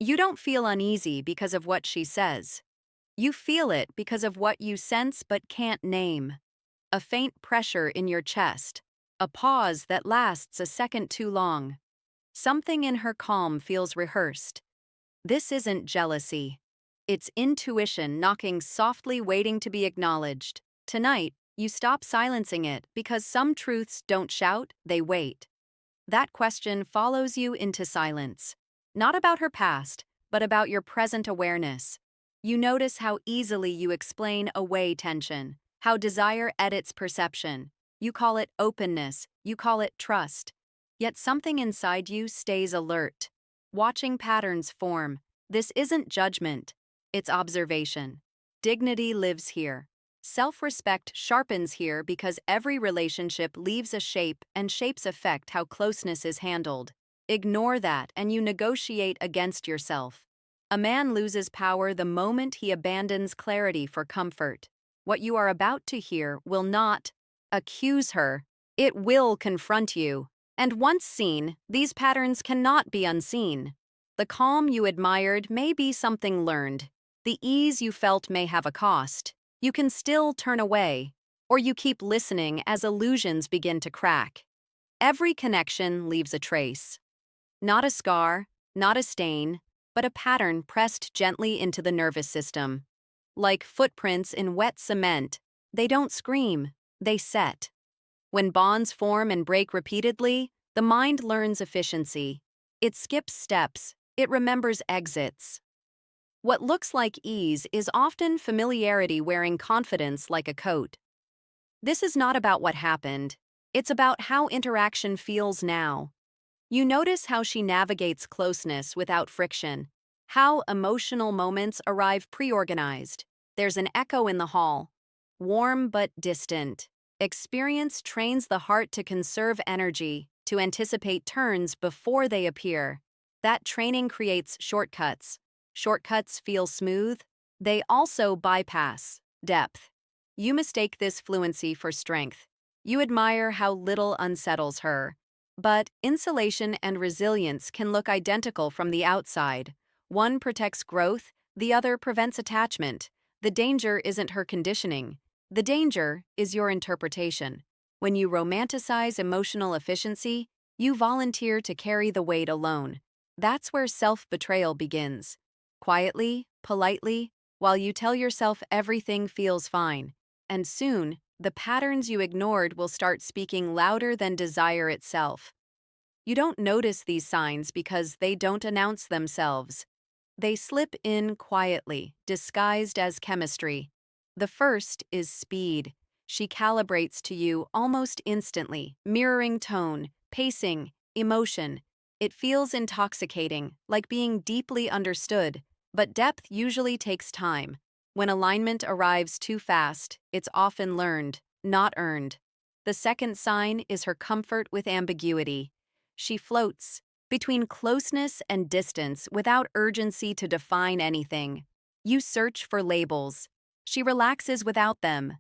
You don't feel uneasy because of what she says. You feel it because of what you sense but can't name. A faint pressure in your chest, a pause that lasts a second too long. Something in her calm feels rehearsed. This isn't jealousy. It's intuition knocking softly, waiting to be acknowledged. Tonight, you stop silencing it because some truths don't shout, they wait. That question follows you into silence. Not about her past, but about your present awareness. You notice how easily you explain away tension, how desire edits perception. You call it openness, you call it trust. Yet something inside you stays alert, watching patterns form. This isn't judgment, it's observation. Dignity lives here. Self-respect sharpens here because every relationship leaves a shape and shapes affect how closeness is handled. Ignore that and you negotiate against yourself. A man loses power the moment he abandons clarity for comfort. What you are about to hear will not accuse her, it will confront you. And once seen, these patterns cannot be unseen. The calm you admired may be something learned. The ease you felt may have a cost. You can still turn away, or you keep listening as illusions begin to crack. Every connection leaves a trace. Not a scar, not a stain, but a pattern pressed gently into the nervous system. Like footprints in wet cement, they don't scream, they set. When bonds form and break repeatedly, the mind learns efficiency. It skips steps, it remembers exits. What looks like ease is often familiarity wearing confidence like a coat. This is not about what happened. It's about how interaction feels now. You notice how she navigates closeness without friction, how emotional moments arrive pre-organized. There's an echo in the hall, warm but distant. Experience trains the heart to conserve energy, to anticipate turns before they appear. That training creates shortcuts. Shortcuts feel smooth. They also bypass depth. You mistake this fluency for strength. You admire how little unsettles her. But insulation and resilience can look identical from the outside. One protects growth, the other prevents attachment. The danger isn't her conditioning. The danger is your interpretation. When you romanticize emotional efficiency, you volunteer to carry the weight alone. That's where self-betrayal begins. Quietly, politely, while you tell yourself everything feels fine. And soon, the patterns you ignored will start speaking louder than desire itself. You don't notice these signs because they don't announce themselves. They slip in quietly, disguised as chemistry. The first is speed. She calibrates to you almost instantly, mirroring tone, pacing, emotion. It feels intoxicating, like being deeply understood, but depth usually takes time. When alignment arrives too fast, it's often learned, not earned. The second sign is her comfort with ambiguity. She floats between closeness and distance without urgency to define anything. You search for labels. She relaxes without them.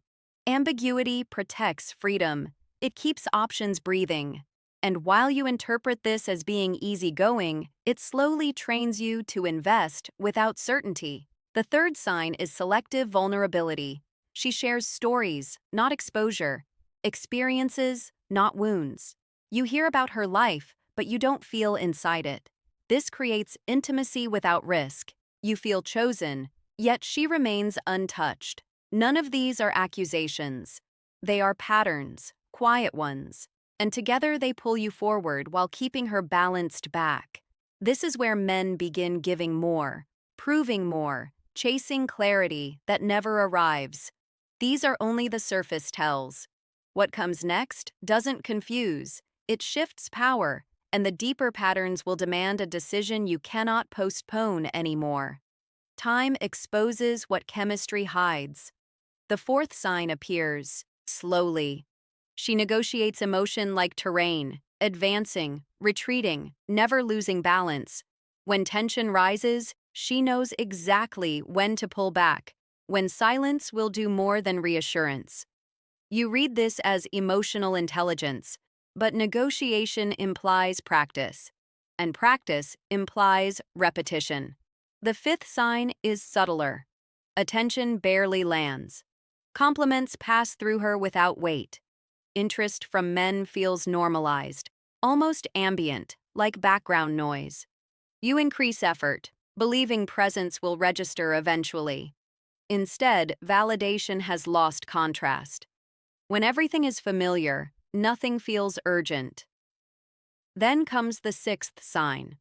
Ambiguity protects freedom. It keeps options breathing. And while you interpret this as being easygoing, it slowly trains you to invest without certainty. The third sign is selective vulnerability. She shares stories, not exposure, experiences, not wounds. You hear about her life, but you don't feel inside it. This creates intimacy without risk. You feel chosen, yet she remains untouched. None of these are accusations. They are patterns, quiet ones, and together they pull you forward while keeping her balanced back. This is where men begin giving more, proving more, chasing clarity that never arrives. These are only the surface tells. What comes next doesn't confuse, it shifts power, and the deeper patterns will demand a decision you cannot postpone anymore. Time exposes what chemistry hides. The fourth sign appears, slowly. She negotiates emotion like terrain, advancing, retreating, never losing balance. When tension rises, she knows exactly when to pull back, when silence will do more than reassurance. You read this as emotional intelligence, but negotiation implies practice. and practice implies repetition. The fifth sign is subtler. Attention barely lands. Compliments pass through her without weight. Interest from men feels normalized, almost ambient, like background noise. You increase effort, believing presence will register eventually. Instead, validation has lost contrast. When everything is familiar, nothing feels urgent. Then comes the sixth sign.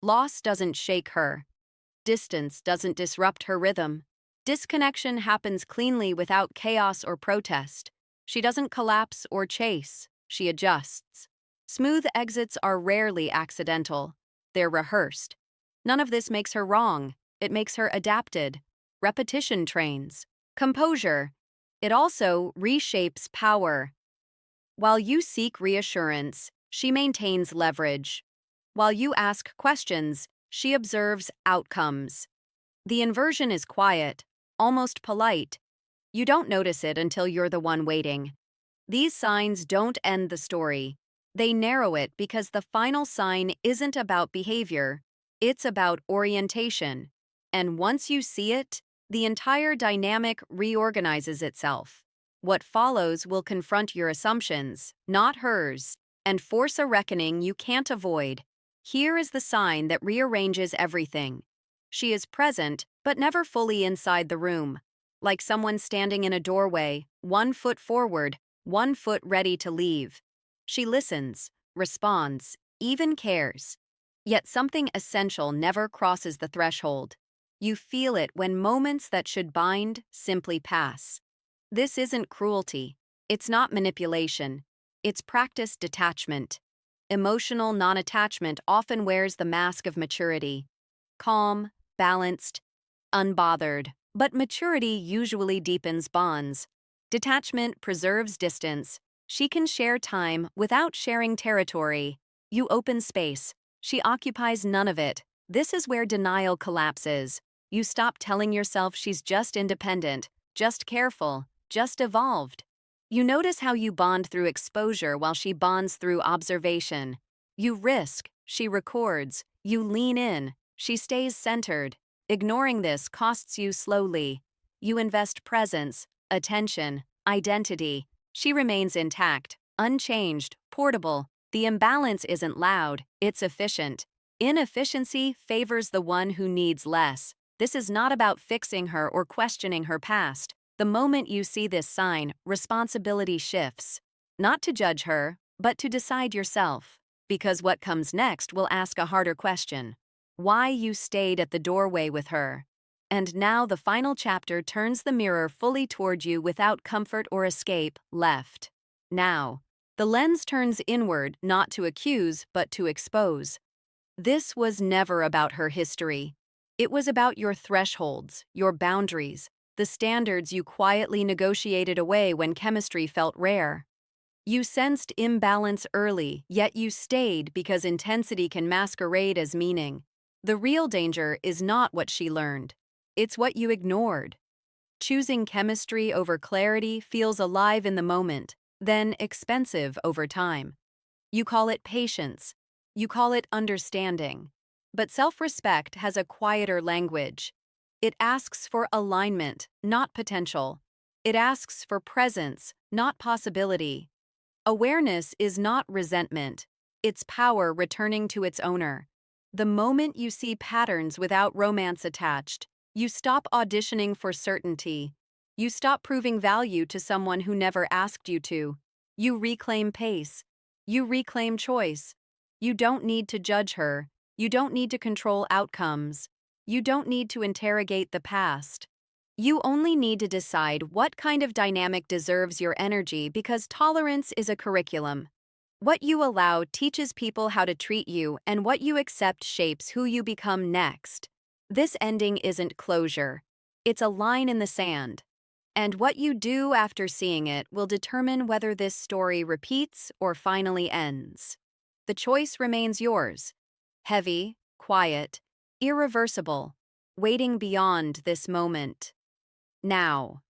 Loss doesn't shake her. Distance doesn't disrupt her rhythm. Disconnection happens cleanly without chaos or protest. She doesn't collapse or chase, she adjusts. Smooth exits are rarely accidental. They're rehearsed. None of this makes her wrong. It makes her adapted. Repetition trains. Composure. It also reshapes power. While you seek reassurance, she maintains leverage. While you ask questions, she observes outcomes. The inversion is quiet, almost polite. You don't notice it until you're the one waiting. These signs don't end the story. They narrow it because the final sign isn't about behavior, it's about orientation. And once you see it, the entire dynamic reorganizes itself. What follows will confront your assumptions, not hers, and force a reckoning you can't avoid. Here is the sign that rearranges everything. She is present, but never fully inside the room. Like someone standing in a doorway, one foot forward, one foot ready to leave. She listens, responds, even cares. Yet something essential never crosses the threshold. You feel it when moments that should bind simply pass. This isn't cruelty. It's not manipulation. It's practiced detachment. Emotional non-attachment often wears the mask of maturity. Calm, balanced, unbothered. But maturity usually deepens bonds. Detachment preserves distance. She can share time without sharing territory. You open space. She occupies none of it. This is where denial collapses. You stop telling yourself she's just independent, just careful, just evolved. You notice how you bond through exposure while she bonds through observation. You risk, she records. You lean in, she stays centered. Ignoring this costs you slowly. You invest presence, attention, identity. She remains intact, unchanged, portable. The imbalance isn't loud, it's efficient. Inefficiency favors the one who needs less. This is not about fixing her or questioning her past. The moment you see this sign, responsibility shifts. Not to judge her, but to decide yourself. Because what comes next will ask a harder question. Why you stayed at the doorway with her. And now the final chapter turns the mirror fully toward you without comfort or escape left. Now, the lens turns inward not to accuse but to expose. This was never about her history. It was about your thresholds, your boundaries, the standards you quietly negotiated away when chemistry felt rare. You sensed imbalance early, yet you stayed because intensity can masquerade as meaning. The real danger is not what she learned. It's what you ignored. Choosing chemistry over clarity feels alive in the moment, then expensive over time. You call it patience. You call it understanding. But self-respect has a quieter language. It asks for alignment, not potential. It asks for presence, not possibility. Awareness is not resentment. It's power returning to its owner. The moment you see patterns without romance attached, you stop auditioning for certainty. You stop proving value to someone who never asked you to. You reclaim pace. You reclaim choice. You don't need to judge her. You don't need to control outcomes. You don't need to interrogate the past. You only need to decide what kind of dynamic deserves your energy because tolerance is a curriculum. What you allow teaches people how to treat you, and what you accept shapes who you become next. This ending isn't closure. It's a line in the sand. And what you do after seeing it will determine whether this story repeats or finally ends. The choice remains yours. Heavy, quiet, irreversible, waiting beyond this moment. Now.